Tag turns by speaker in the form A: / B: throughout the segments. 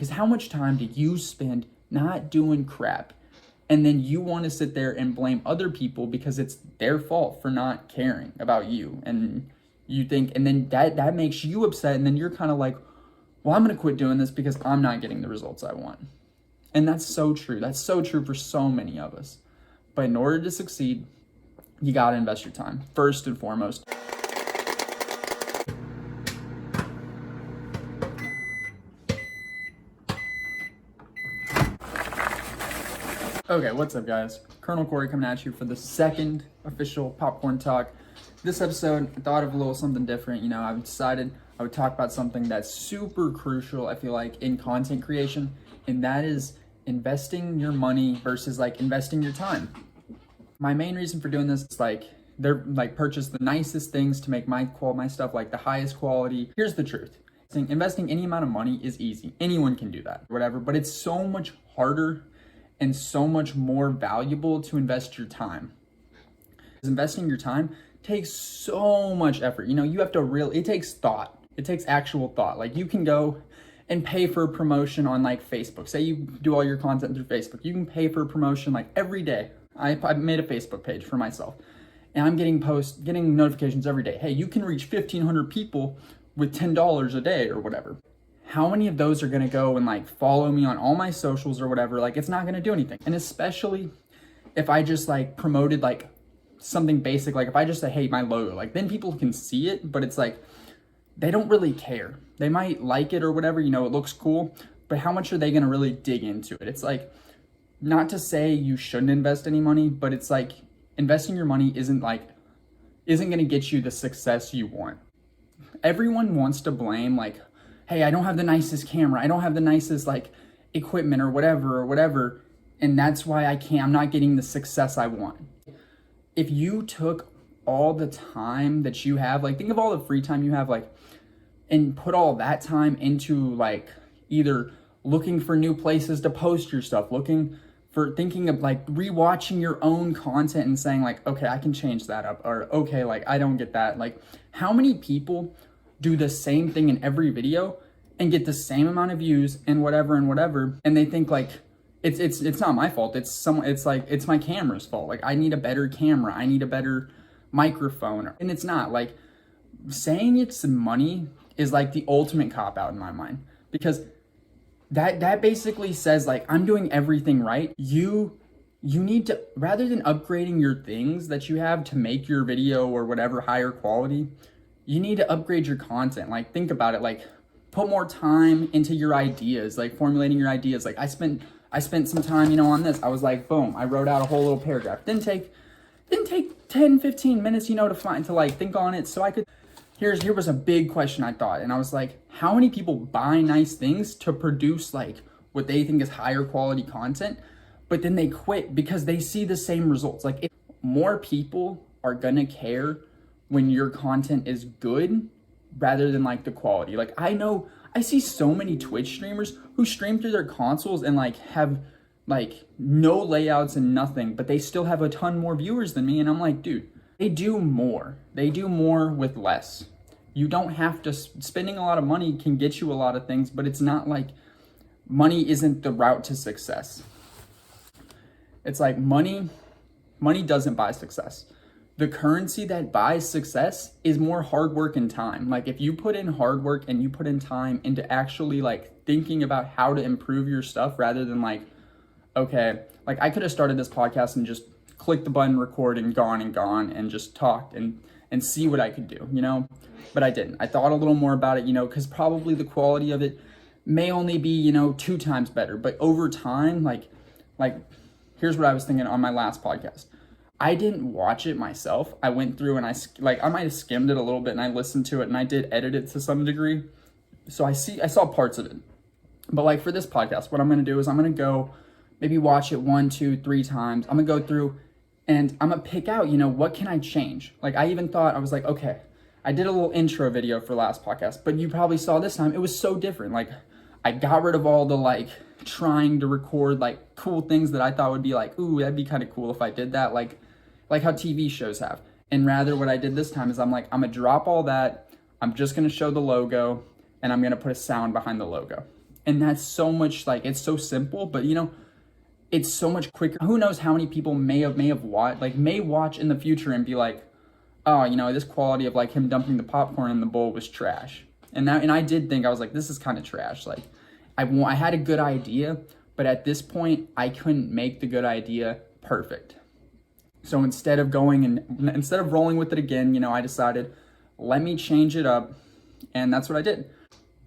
A: Because how much time do you spend not doing crap? And then you want to sit there and blame other people because it's their fault for not caring about you. And you think, and then that makes you upset. And then you're kind of like, well, I'm going to quit doing this because I'm not getting the results I want. And that's so true. That's so true for so many of us. But in order to succeed, you got to invest your time first and foremost. Okay, what's up guys? KernelCory coming at you for the second official popcorn talk. This episode, I thought of a little something different. I decided I would talk about something that's super crucial, I feel like, in content creation, and that is investing your money versus investing your time. My main reason for doing this is purchase the nicest things to make my stuff the highest quality. Here's the truth. Investing any amount of money is easy. Anyone can do that, whatever, but it's so much harder and so much more valuable to invest your time. Investing your time takes so much effort. You have to it takes thought. It takes actual thought. You can go and pay for a promotion on Facebook. Say you do all your content through Facebook. You can pay for a promotion every day. I made a Facebook page for myself and I'm getting notifications every day. Hey, you can reach 1,500 people with $10 a day or whatever. How many of those are going to go and follow me on all my socials or whatever? It's not going to do anything. And especially if I just promoted something basic, if I just say, hey, my logo, then people can see it, but it's they don't really care. They might like it or whatever, it looks cool, but how much are they going to really dig into it? It's not to say you shouldn't invest any money, but it's investing your money isn't going to get you the success you want. Everyone wants to blame hey, I don't have the nicest camera. I don't have the nicest equipment or whatever. And that's why I'm not getting the success I want. If you took all the time that you have, think of all the free time you have, and put all that time into either looking for new places to post your stuff, thinking of rewatching your own content and saying okay, I can change that up, or okay, I don't get that. How many people do the same thing in every video and get the same amount of views and whatever, and they think it's not my fault, it's my camera's fault, I need a better camera, I need a better microphone. And it's not. Saying it's money is the ultimate cop-out in my mind, because that basically says I'm doing everything right. You need to, rather than upgrading your things that you have to make your video or whatever higher quality, you need to upgrade your content. Think about it, put more time into your ideas, formulating your ideas. I spent some time, on this. I was boom, I wrote out a whole little paragraph. Didn't take 10, 15 minutes, to think on it. So I could, here was a big question I thought. And I was how many people buy nice things to produce what they think is higher quality content, but then they quit because they see the same results? If more people are gonna care when your content is good rather than the quality. I see so many Twitch streamers who stream through their consoles and have no layouts and nothing, but they still have a ton more viewers than me. And I'm dude, they do more with less. You don't have to, spending a lot of money can get you a lot of things, but it's not money isn't the route to success. It's money doesn't buy success. The currency that buys success is more hard work and time. If you put in hard work and you put in time into actually thinking about how to improve your stuff, rather than okay, I could have started this podcast and just clicked the button, record, and gone and just talked and see what I could do, but I didn't. I thought a little more about it, because probably the quality of it may only be, 2 times better, but over time, here's what I was thinking on my last podcast. I didn't watch it myself. I went through and I might have skimmed it a little bit and I listened to it and I did edit it to some degree. So I saw parts of it. But for this podcast, what I'm going to do is I'm going to go maybe watch it 1, 2, 3 times. I'm going to go through and I'm going to pick out, what can I change? I even thought, I was okay, I did a little intro video for last podcast, but you probably saw this time, it was so different. I got rid of all the trying to record cool things that I thought would be ooh, that'd be kind of cool if I did that. Like how TV shows have. And rather what I did this time is I'm I'm gonna drop all that. I'm just gonna show the logo and I'm gonna put a sound behind the logo. And that's so much, like, it's so simple, but you know, it's so much quicker. Who knows how many people may have watched, like may watch in the future and be like, oh, you know, this quality of like him dumping the popcorn in the bowl was trash. And I did think, I was like, this is kind of trash. Like I had a good idea, but at this point I couldn't make the good idea perfect. So instead of rolling with it again, you know, I decided, let me change it up. And that's what I did.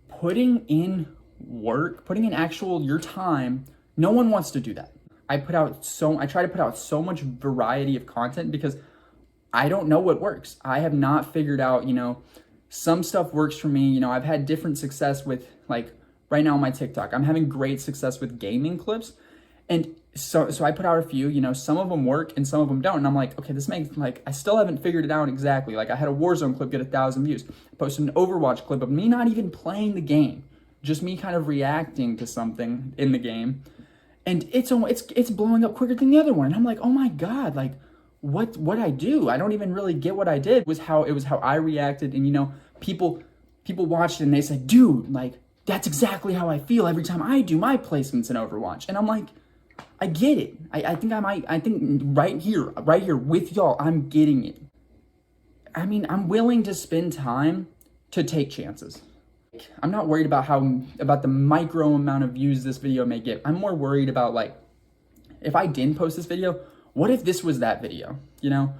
A: Putting in work, putting in actual your time, no one wants to do that. I try to put out so much variety of content because I don't know what works. I have not figured out, you know, some stuff works for me. You know, I've had different success with, like, right now on my TikTok, I'm having great success with gaming clips. And so I put out a few, you know, some of them work and some of them don't. And I'm like, okay, this makes, like, I still haven't figured it out exactly. Like, I had a Warzone clip get 1,000 views. I posted an Overwatch clip of me not even playing the game, just me kind of reacting to something in the game. And it's blowing up quicker than the other one. And I'm like, oh my God, like, what I do? I don't even really get what I did. It was how I reacted. And, you know, people watched it and they said, dude, like, that's exactly how I feel every time I do my placements in Overwatch. And I'm like, I get it. I think right here with y'all, I'm getting it. I mean, I'm willing to spend time to take chances. I'm not worried about the micro amount of views this video may get. I'm more worried about, like, if I didn't post this video, what if this was that video? You know,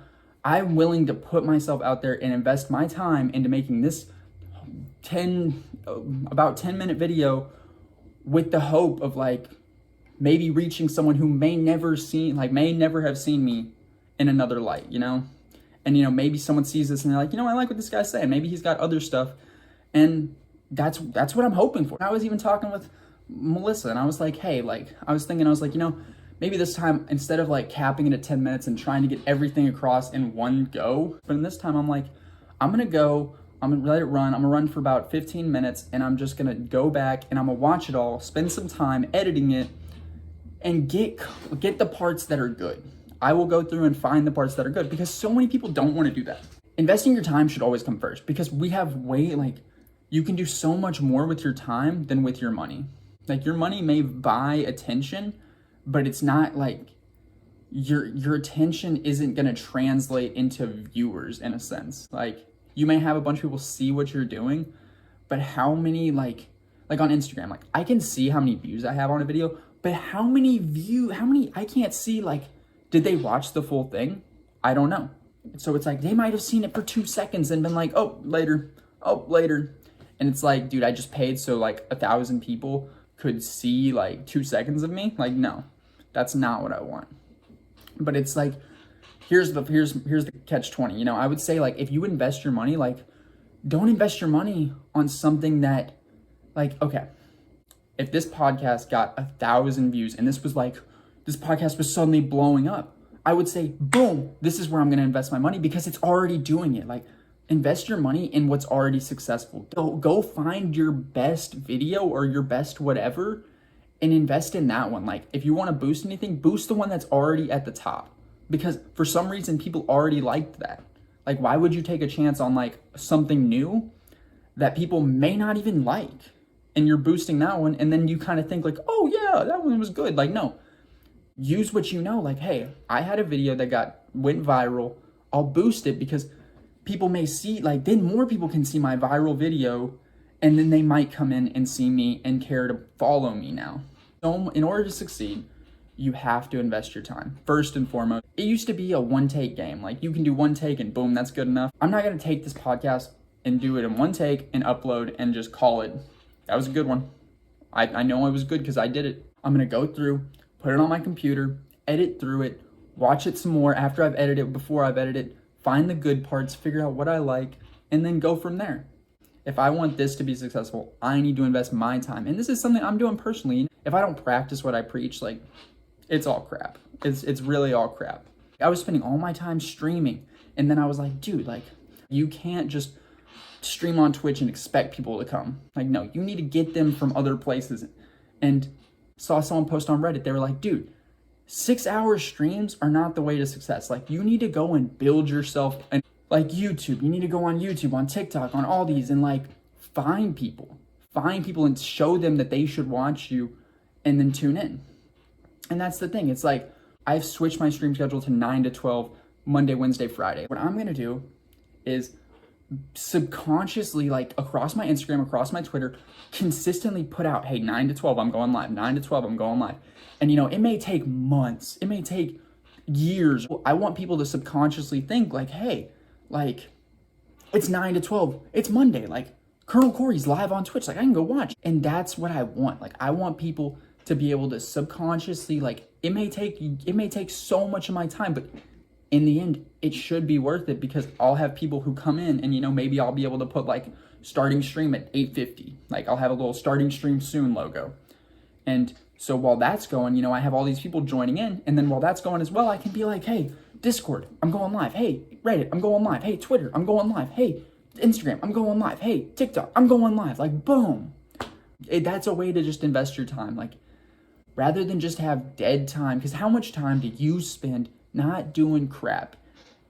A: I'm willing to put myself out there and invest my time into making this about 10-minute video with the hope of, like, maybe reaching someone who may never have seen me in another light, you know? And, you know, maybe someone sees this and they're like, you know, I like what this guy's saying. Maybe he's got other stuff. And that's what I'm hoping for. I was even talking with Melissa and I was like, hey, like, I was like, you know, maybe this time, instead of like capping it at 10 minutes and trying to get everything across in one go, but in this time I'm like, I'm gonna let it run. I'm gonna run for about 15 minutes and I'm just gonna go back and I'm gonna watch it all, spend some time editing it, and get the parts that are good. I will go through and find the parts that are good because so many people don't want to do that. Investing your time should always come first because you can do so much more with your time than with your money. Like, your money may buy attention, but it's not like your attention isn't going to translate into viewers in a sense. Like, you may have a bunch of people see what you're doing, but how many, like on Instagram, like, I can see how many views I have on a video, but how many I can't see, like, did they watch the full thing? I don't know. So it's like, they might have seen it for 2 seconds and been like, oh, later. And it's like, dude, I just paid so like 1,000 people could see like 2 seconds of me. Like, no, that's not what I want. But it's like, here's the catch-20. You know, I would say, like, if you invest your money, like, don't invest your money on something that, like, okay, if this podcast got 1,000 views and this podcast was suddenly blowing up, I would say, boom, this is where I'm going to invest my money because it's already doing it. Like, invest your money in what's already successful. Go find your best video or your best whatever and invest in that one. Like, if you want to boost anything, boost the one that's already at the top because for some reason people already liked that. Like, why would you take a chance on like something new that people may not even like? And you're boosting that one, and then you kind of think like, oh yeah, that one was good. Like, no, use what you know. Like, hey, I had a video that went viral. I'll boost it because people may see, like, then more people can see my viral video, and then they might come in and see me and care to follow me now. So in order to succeed, you have to invest your time first and foremost. It used to be a one-take game. Like, you can do one take and boom, that's good enough. I'm not going to take this podcast and do it in one take and upload and just call it, that was a good one. I know it was good because I did it. I'm going to go through, put it on my computer, edit through it, watch it some more after I've edited it, before I've edited it, find the good parts, figure out what I like, and then go from there. If I want this to be successful, I need to invest my time. And this is something I'm doing personally. If I don't practice what I preach, like, it's all crap. It's really all crap. I was spending all my time streaming, and then I was like, dude, like, you can't just stream on Twitch and expect people to come. Like, no, you need to get them from other places. And saw someone post on Reddit, they were like, dude, 6-hour streams are not the way to success. Like, you need to go and build yourself, and like YouTube, you need to go on YouTube, on TikTok, on all these, and like find people find people and show them that they should watch you and then tune in. And that's the thing. It's like I've switched my stream schedule to 9 to 12, Monday, Wednesday, Friday. What I'm going to do is subconsciously, like across my Instagram, across my Twitter, consistently put out, hey, 9 to 12, I'm going live. 9 to 12, I'm going live. And it may take months. It may take years. I want people to subconsciously think like, hey, like it's 9 to 12. It's Monday. Like KernelCory's live on Twitch. Like I can go watch. And that's what I want. Like I want people to be able to subconsciously, like it may take so much of my time, but in the end, it should be worth it because I'll have people who come in and, maybe I'll be able to put like starting stream at 8:50. Like I'll have a little starting stream soon logo. And so while that's going, I have all these people joining in. And then while that's going as well, I can be like, hey, Discord, I'm going live. Hey, Reddit, I'm going live. Hey, Twitter, I'm going live. Hey, Instagram, I'm going live. Hey, TikTok, I'm going live. Like, boom. That's a way to just invest your time. Like, rather than just have dead time. Because how much time do you spend not doing crap?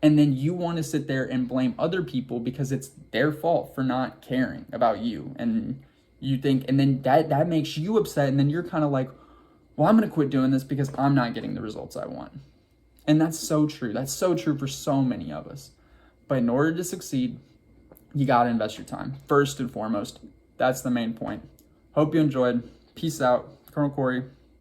A: And then you want to sit there and blame other people because it's their fault for not caring about you. And you think, and then that makes you upset. And then you're kind of like, well, I'm going to quit doing this because I'm not getting the results I want. And that's so true. That's so true for so many of us. But in order to succeed, you got to invest your time. First and foremost, that's the main point. Hope you enjoyed. Peace out. KernelCory.